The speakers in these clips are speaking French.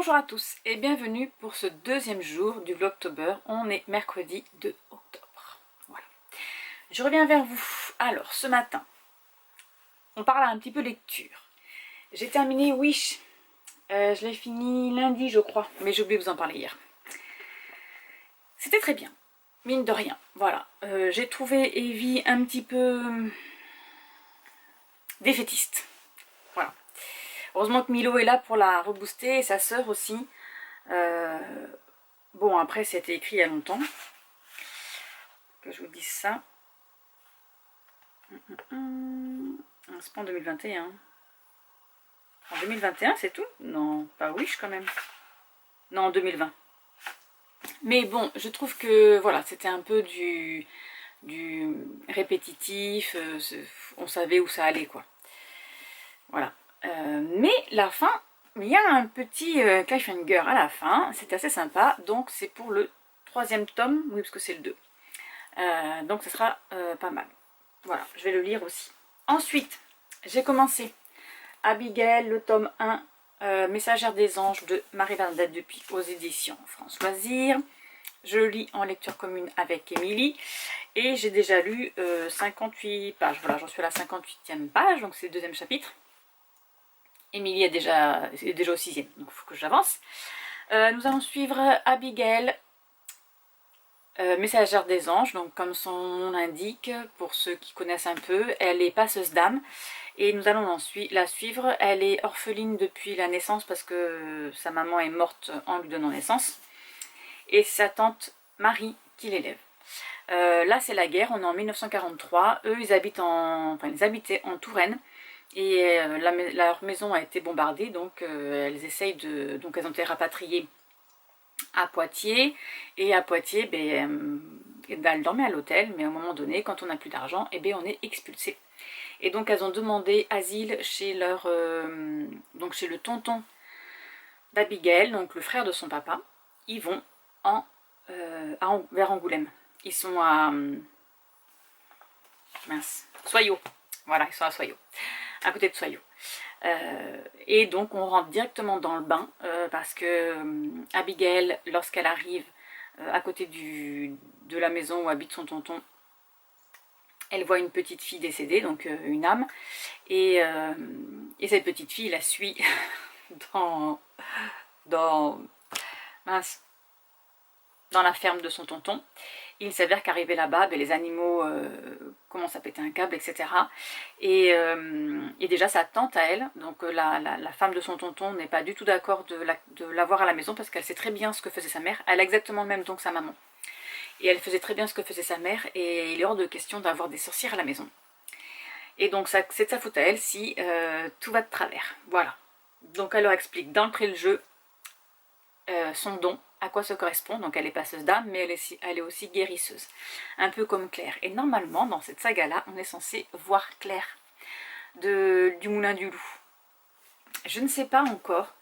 Bonjour à tous et bienvenue pour ce deuxième jour du Vlogtober. On est mercredi 2 octobre. Voilà. Je reviens vers vous. Alors, ce matin, on parle un petit peu lecture. J'ai terminé Wish. Je l'ai fini lundi, je crois, mais j'ai oublié de vous en parler hier. C'était très bien, mine de rien. Voilà. J'ai trouvé Evie un petit peu défaitiste. Voilà. Heureusement que Milo est là pour la rebooster et sa sœur aussi. Bon, après, c'était écrit il y a longtemps. Que je vous dise ça. C'est pas en 2021. En 2021, c'est tout? Non, pas Wish quand même. Non, en 2020. Mais bon, je trouve que voilà, c'était un peu du répétitif. On savait où ça allait, quoi. Voilà. Mais la fin, il y a un petit cliffhanger à la fin. C'est assez sympa. Donc, c'est pour le 3e tome. Oui, parce que c'est le 2. Donc, ce sera pas mal. Voilà, je vais le lire aussi. Ensuite, j'ai commencé Abigail, le tome 1, Messagère des anges de Marie-Bernadette Dupuis aux éditions France Loisirs. Je le lis en lecture commune avec Émilie et j'ai déjà lu 58 pages. Voilà, j'en suis à la 58e page, donc c'est le 2e chapitre. Émilie est déjà au 6e, donc il faut que j'avance. Nous allons suivre Abigail, Messagère des anges, donc comme son nom l'indique, pour ceux qui connaissent un peu, elle est passeuse d'âme et nous allons la suivre. Elle est orpheline depuis la naissance parce que sa maman est morte en lui donnant naissance et c'est sa tante Marie qui l'élève. Là c'est la guerre, on est en 1943, eux ils habitaient en Touraine et leur maison a été bombardée, donc elles essayent de... donc elles ont été rapatriées à Poitiers, et à Poitiers, elles dormaient à l'hôtel, mais à un moment donné, quand on n'a plus d'argent, on est expulsé. Et donc elles ont demandé asile chez chez le tonton d'Abigail, donc le frère de son papa. Ils vont vers Angoulême. Ils sont à Soyaux. Voilà, ils sont à Soyaux, à côté de Soyaux. Et donc on rentre directement dans le bain parce que Abigail, lorsqu'elle arrive à côté de la maison où habite son tonton, elle voit une petite fille décédée, donc une âme, et cette petite fille la suit dans la ferme de son tonton. Il s'avère qu'arrivé là-bas, les animaux commencent à péter un câble, etc. Et déjà sa tante à elle, donc la femme de son tonton, n'est pas du tout d'accord de l'avoir à la maison parce qu'elle sait très bien ce que faisait sa mère. Elle a exactement le même don que sa maman. Et elle faisait très bien ce que faisait sa mère et il est hors de question d'avoir des sorcières à la maison. Et donc c'est de sa faute à elle si tout va de travers. Voilà. Donc elle leur explique d'entrée le jeu son don, à quoi ça correspond. Donc elle est passeuse d'âme, mais elle est aussi guérisseuse, un peu comme Claire. Et normalement dans cette saga là on est censé voir Claire du Moulin du Loup. Je ne sais pas encore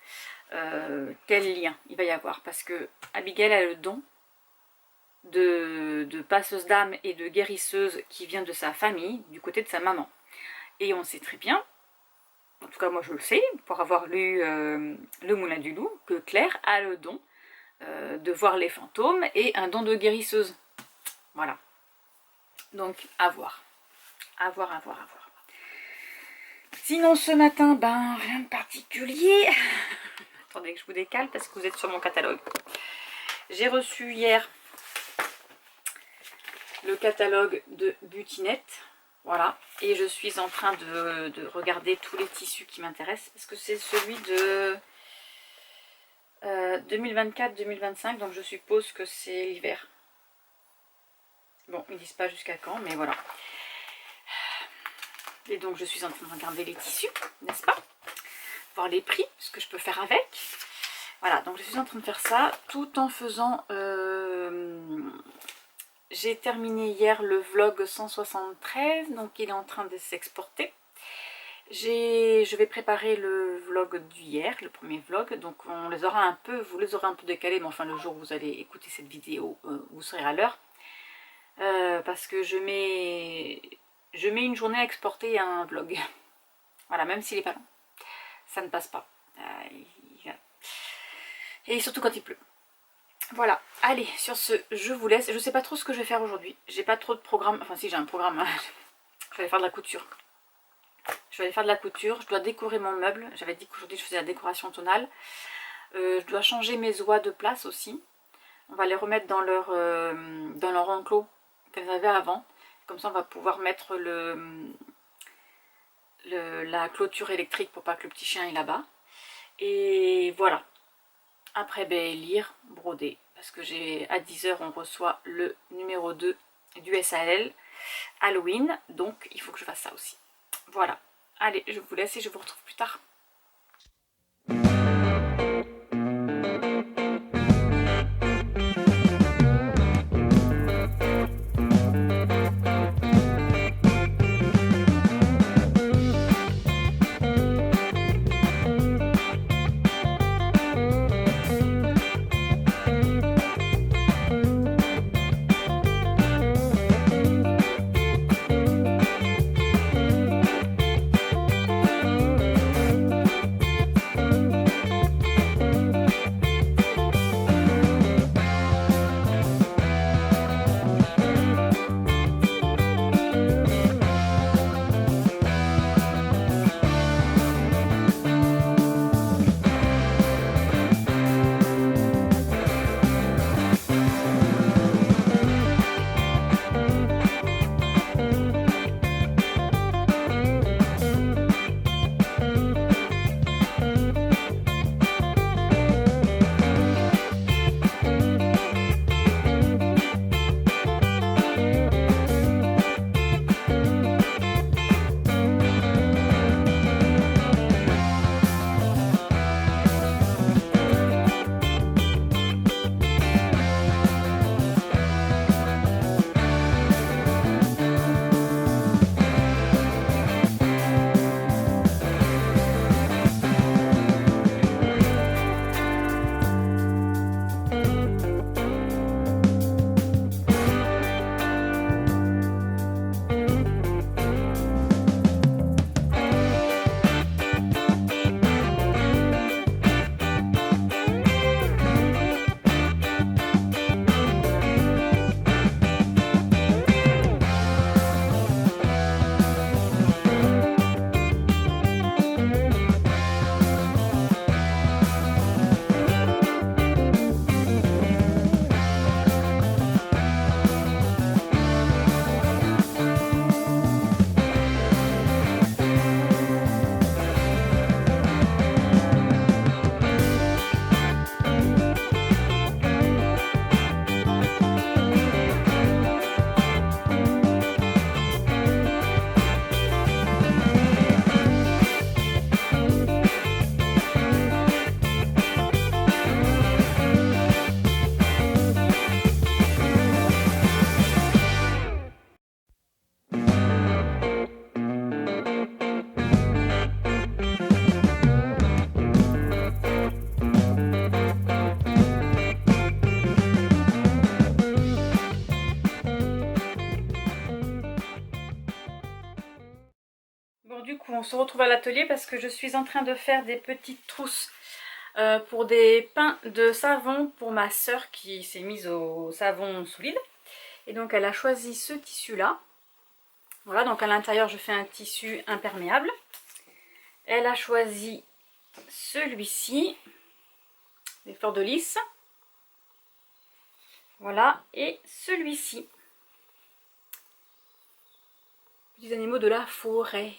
quel lien il va y avoir, parce que Abigail a le don de passeuse d'âme et de guérisseuse qui vient de sa famille, du côté de sa maman. Et on sait très bien, en tout cas moi je le sais, pour avoir lu Le Moulin du Loup, que Claire a le don de voir les fantômes et un don de guérisseuse. Voilà. Donc à voir. À voir, à voir, à voir. Sinon ce matin, rien de particulier. Attendez que je vous décale parce que vous êtes sur mon catalogue. J'ai reçu hier le catalogue de Butinette. Voilà, et je suis en train de regarder tous les tissus qui m'intéressent, parce que c'est celui de 2024-2025, donc je suppose que c'est l'hiver. Bon, ils disent pas jusqu'à quand, mais voilà. Et donc je suis en train de regarder les tissus, n'est-ce pas? Voir les prix, ce que je peux faire avec. Voilà, donc je suis en train de faire ça, tout en faisant... J'ai terminé hier le vlog 173, donc il est en train de s'exporter. Je vais préparer le vlog d'hier, le premier vlog, donc on les aura un peu, vous les aurez un peu décalés, mais enfin le jour où vous allez écouter cette vidéo, vous serez à l'heure. Parce que je mets une journée à exporter un vlog. Voilà, même s'il n'est pas long. Ça ne passe pas. Et surtout quand il pleut. Voilà, allez, sur ce, je vous laisse. Je sais pas trop ce que je vais faire aujourd'hui. J'ai pas trop de programme. Enfin si, j'ai un programme. Hein. Je vais aller faire de la couture. Je vais aller faire de la couture. Je dois décorer mon meuble. J'avais dit qu'aujourd'hui je faisais la décoration tonale. Je dois changer mes oies de place aussi. On va les remettre dans leur enclos qu'elles avaient avant. Comme ça on va pouvoir mettre la clôture électrique pour pas que le petit chien aille là-bas. Et voilà. Après, ben, lire, broder. Parce que à 10 h on reçoit le numéro 2 du SAL Halloween. Donc il faut que je fasse ça aussi. Voilà. Allez, je vous laisse et je vous retrouve plus tard. Du coup, on se retrouve à l'atelier parce que je suis en train de faire des petites trousses pour des pains de savon pour ma soeur qui s'est mise au savon solide. Et donc elle a choisi ce tissu là. Voilà, donc à l'intérieur je fais un tissu imperméable. Elle a choisi celui-ci, des fleurs de lys. Voilà, et celui-ci. Petits animaux de la forêt.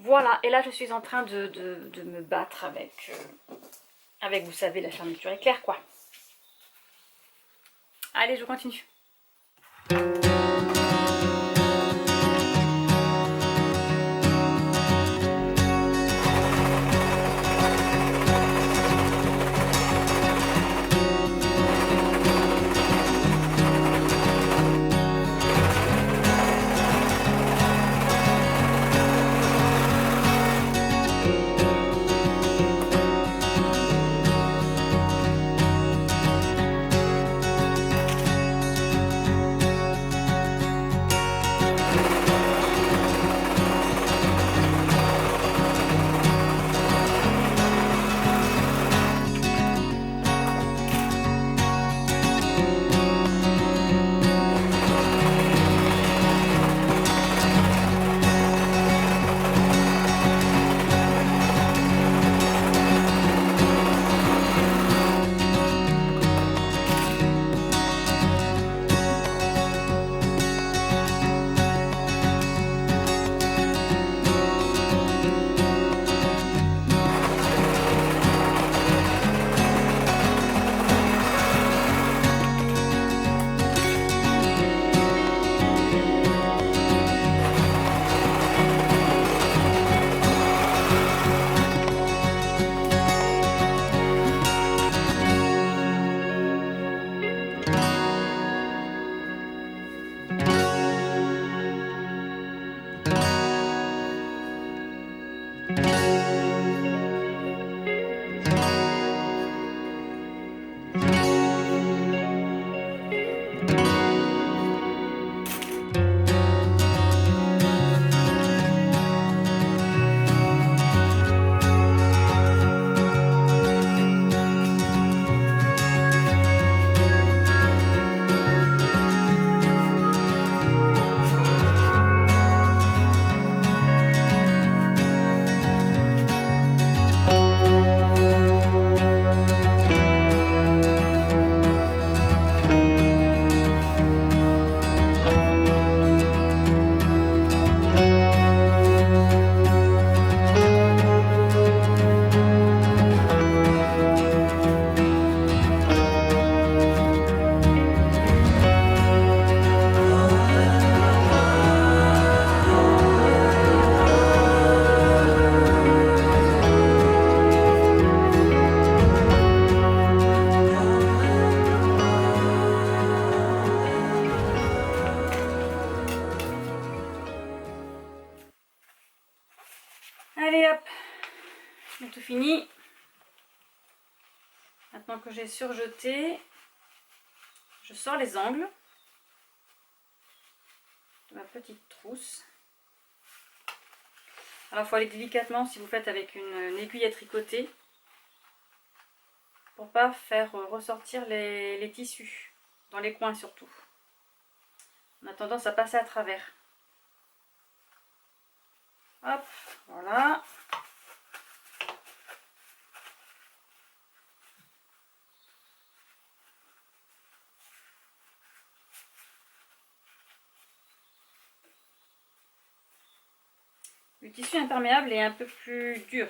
Voilà, et là je suis en train de me battre avec, vous savez, la fermeture éclair quoi. Allez, je continue. Allez hop, j'ai tout fini. Maintenant que j'ai surjeté, je sors les angles de ma petite trousse. Alors il faut aller délicatement si vous faites avec une aiguille à tricoter pour pas faire ressortir les tissus, dans les coins surtout. On a tendance à passer à travers. Hop, voilà. Le tissu imperméable est un peu plus dur.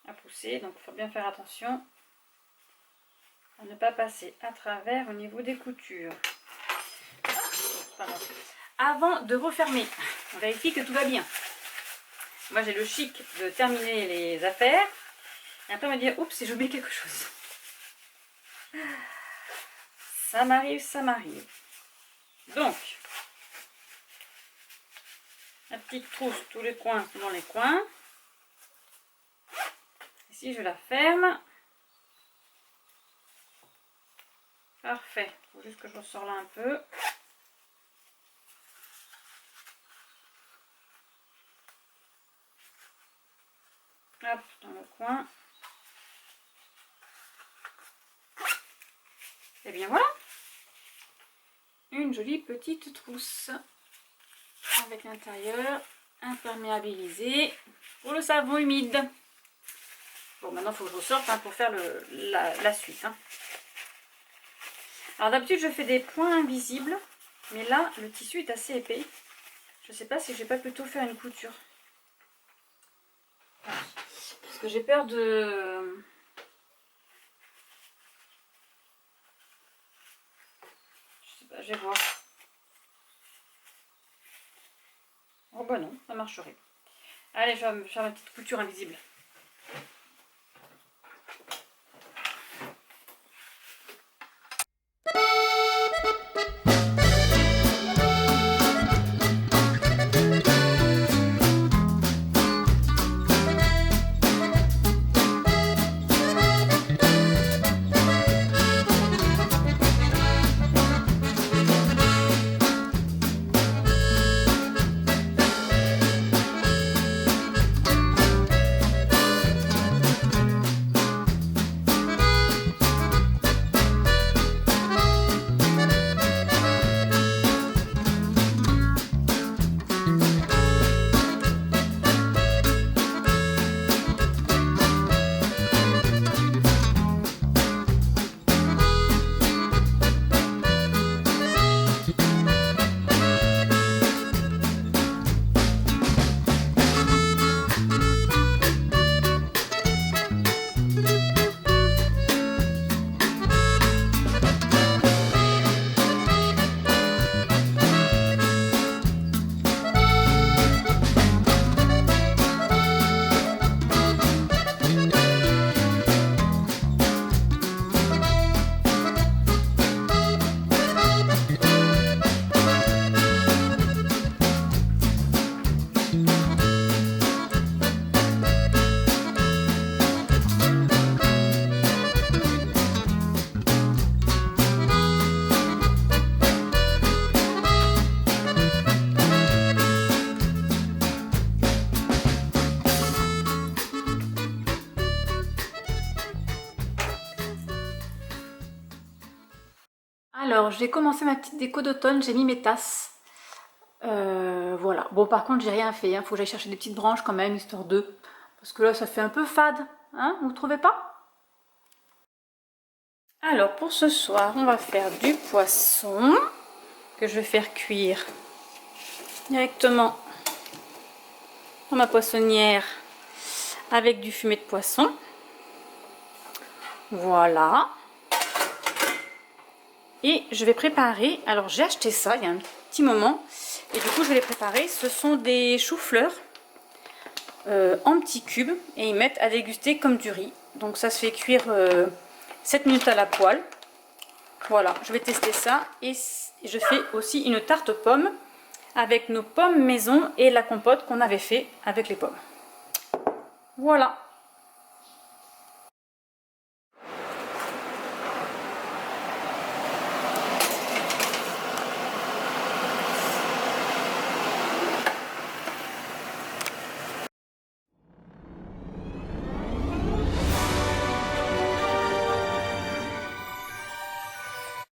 À pousser, donc il faut bien faire attention à ne pas passer à travers au niveau des coutures. Avant de refermer, on vérifie que tout va bien. Moi j'ai le chic de terminer les affaires et après me dire oups, j'ai oublié quelque chose. Ça m'arrive, ça m'arrive. Donc, la petite trousse, tous les coins sont dans les coins. Ici je la ferme. Parfait, il faut juste que je ressors là un peu. Hop, dans le coin. Et bien voilà, une jolie petite trousse avec l'intérieur imperméabilisé pour le savon humide. Bon, maintenant il faut que je ressorte pour faire la suite. Alors d'habitude je fais des points invisibles, mais là le tissu est assez épais. Je ne sais pas si je vais pas plutôt faire une couture. Parce que j'ai peur de... Je sais pas, je vais voir. Oh bah non, ça marcherait. Allez, je vais faire ma petite couture invisible. Alors, j'ai commencé ma petite déco d'automne, j'ai mis mes tasses. Voilà. Bon, par contre, j'ai rien fait. Faut que j'aille chercher des petites branches quand même, histoire de... Parce que là, ça fait un peu fade. Hein, vous trouvez pas? Alors, pour ce soir, on va faire du poisson que je vais faire cuire directement dans ma poissonnière avec du fumet de poisson. Voilà. Et je vais préparer, alors j'ai acheté ça il y a un petit moment, et du coup je vais les préparer. Ce sont des choux-fleurs en petits cubes, et ils mettent à déguster comme du riz. Donc ça se fait cuire 7 minutes à la poêle. Voilà, je vais tester ça. Et je fais aussi une tarte aux pommes avec nos pommes maison et la compote qu'on avait fait avec les pommes. Voilà.